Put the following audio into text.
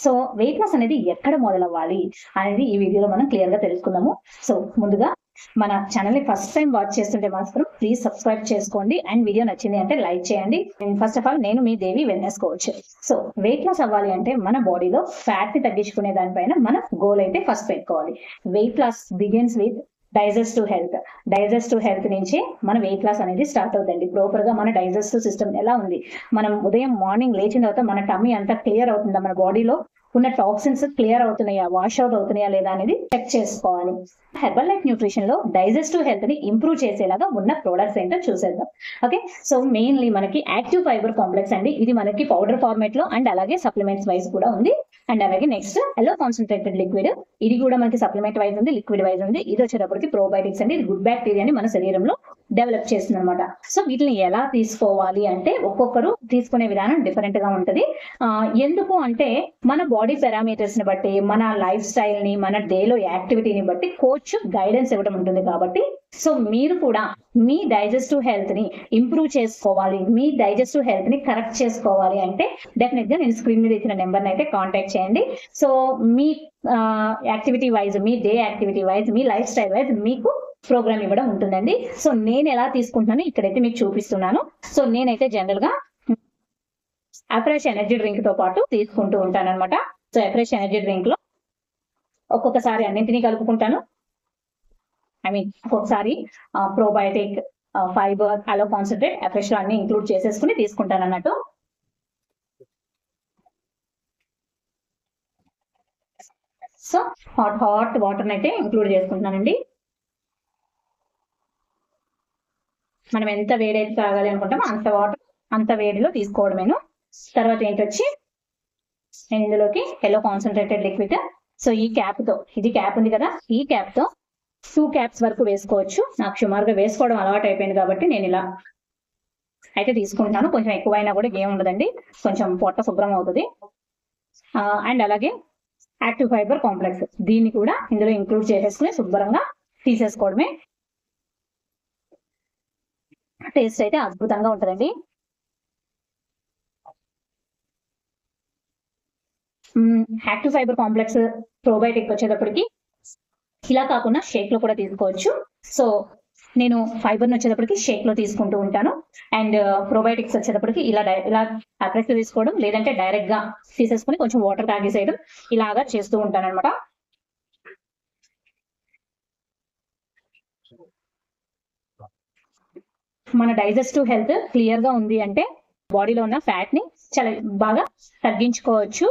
So weight loss అనేది ఎక్కడ మొదలవ్వాలి అనేది ఈ వీడియోలో మనం క్లియర్ గా తెలుసుకుందాము. సో ముందుగా మన ఛానల్ ని ఫస్ట్ టైం వాచ్ చేస్తుంటే మాత్రం ప్లీజ్ సబ్స్క్రైబ్ చేసుకోండి అండ్ వీడియో నచ్చింది అంటే లైక్ చేయండి. ఫస్ట్ ఆఫ్ ఆల్ నేను మీ Devi wellness coach. So weight loss అవ్వాలి అంటే మన బాడీలో ఫ్యాట్ ని తగ్గించుకునే దానిపైన మన గోల్ అయితే ఫస్ట్ పెట్టుకోవాలి. Weight loss begins with digestive health నుంచి మన వెయిట్ లాస్ అనేది స్టార్ట్ అవుతుంది. ప్రాపర్ గా మన డైజెస్టివ్ సిస్టమ్ ఎలా ఉంది, మనం ఉదయం మార్నింగ్ లేచిన తర్వాత మన టమ్మీ అంతా క్లియర్ అవుతుందా, మన బాడీలో ఉన్న టాక్సిన్స్ క్లియర్ అవుతున్నాయా, వాష్ అవుట్ అవుతున్నాయా లేదా అనేది చెక్ చేసుకోవాలి. హెర్బల్ లైఫ్ న్యూట్రిషన్ లో డైజెస్టివ్ హెల్త్ ని ఇంప్రూవ్ చేసేలాగా ఉన్న ప్రొడక్ట్స్ ఏంటో చూసేద్దాం. ఓకే, సో మెయిన్లీ మనకి యాక్టివ్ ఫైబర్ కాంప్లెక్స్ అండి. ఇది మనకి పౌడర్ ఫార్మేట్ లో అండ్ అలాగే సప్లిమెంట్స్ వైజ్ కూడా ఉంది. అండ్ అలాగే నెక్స్ట్ ఎల్లో కాన్సన్ట్రేటెడ్ లిక్విడ్, ఇది కూడా మనకి సప్లిమెంట్ వైజ్ ఉంది, లిక్విడ్ వైజ్ ఉంది. ఇది వచ్చేటప్పటికి ప్రోబయోటిక్స్ అండి. ఇది గుడ్ బ్యాక్టీరియాని మన శరీరంలో డెవలప్ చేస్తుంది అనమాట. సో వీటిని ఎలా తీసుకోవాలి అంటే ఒక్కొక్కరు తీసుకునే విధానం డిఫరెంట్ గా ఉంటది. ఎందుకు అంటే మన బాడీ పారామీటర్స్ ని బట్టి, మన లైఫ్ స్టైల్ ని, మన డేలో యాక్టివిటీని బట్టి కోచ్ గైడెన్స్ ఇవ్వడం ఉంటుంది. కాబట్టి సో మీరు కూడా మీ డైజెస్టివ్ హెల్త్ ని ఇంప్రూవ్ చేసుకోవాలి, మీ డైజెస్టివ్ హెల్త్ ని కరెక్ట్ చేసుకోవాలి అంటే డెఫినెట్ గా నేను స్క్రీన్ మీద ఇచ్చిన నెంబర్ అయితే కాంటాక్ట్ చేయండి. సో మీ యాక్టివిటీ వైజ్, మీ డే యాక్టివిటీ వైజ్, మీ లైఫ్ స్టైల్ వైజ్ మీకు ప్రోగ్రామ్ ఇవ్వడం ఉంటుందండి. సో నేను ఎలా తీసుకుంటున్నాను ఇక్కడైతే మీకు చూపిస్తున్నాను. సో నేనైతే జనరల్ గా అఫ్రెష్ ఎనర్జీ డ్రింక్ తో పాటు తీసుకుంటూ ఉంటాను అనమాట. సో అఫ్రెష్ ఎనర్జీ డ్రింక్ లో ఒక్కొక్కసారి అన్నింటినీ కలుపుకుంటాను. ఒక్కొక్కసారి ప్రోబయోటిక్, ఫైబర్, అలో కాన్సన్ట్రేట్, అఫ్రెష్ లో అన్ని ఇంక్లూడ్ చేసేసుకుని తీసుకుంటాను అన్నట్టు. సో హాట్ వాటర్ అయితే ఇంక్లూడ్ చేసుకుంటున్నానండి. మనం ఎంత వేడైతే తాగాలి అనుకుంటామో అంత వేడిలో తీసుకోవడమేను. తర్వాత ఏంటొచ్చి నేను ఇందులోకి ఎల్లో కాన్సన్ట్రేటెడ్ లిక్విడ్, సో ఈ క్యాప్ తో, ఇది క్యాప్ ఉంది కదా, ఈ క్యాప్ తో 2 క్యాప్స్ వరకు వేసుకోవచ్చు. నాకు సుమారుగా వేసుకోవడం అలవాటు అయిపోయింది కాబట్టి నేను ఇలా అయితే తీసుకుంటాను. కొంచెం ఎక్కువైనా కూడా ఏం ఉండదండి, కొంచెం పొట్ట శుభ్రం అవుతుంది. అండ్ అలాగే యాక్టివ్ ఫైబర్ కాంప్లెక్స్, దీన్ని కూడా ఇందులో ఇంక్లూడ్ చేసేసుకుని శుభ్రంగా తీసేసుకోవడమే. టేస్ట్ అయితే అద్భుతంగా ఉంటుందండి. యాక్టివ్ ఫైబర్ కాంప్లెక్స్ ప్రోబయోటిక్ వచ్చేటప్పటికి ఇలా కాకుండా షేక్ లో కూడా తీసుకోవచ్చు. సో నేను ఫైబర్ వచ్చేటప్పటికి షేక్ లో తీసుకుంటూ ఉంటాను. అండ్ ప్రోబయోటిక్స్ వచ్చేటప్పటికి ఇలా అప్రెస్ తీసుకోవడం, లేదంటే డైరెక్ట్ గా తీసేసుకుని కొంచెం వాటర్ తాగేసేయడం, ఇలాగా చేస్తూ ఉంటాను అనమాట. మన డైజెస్టివ్ హెల్త్ క్లియర్ గా ఉంది అంటే బాడీలో ఉన్న ఫ్యాట్ ని చాలా బాగా తగ్గించుకోవచ్చు.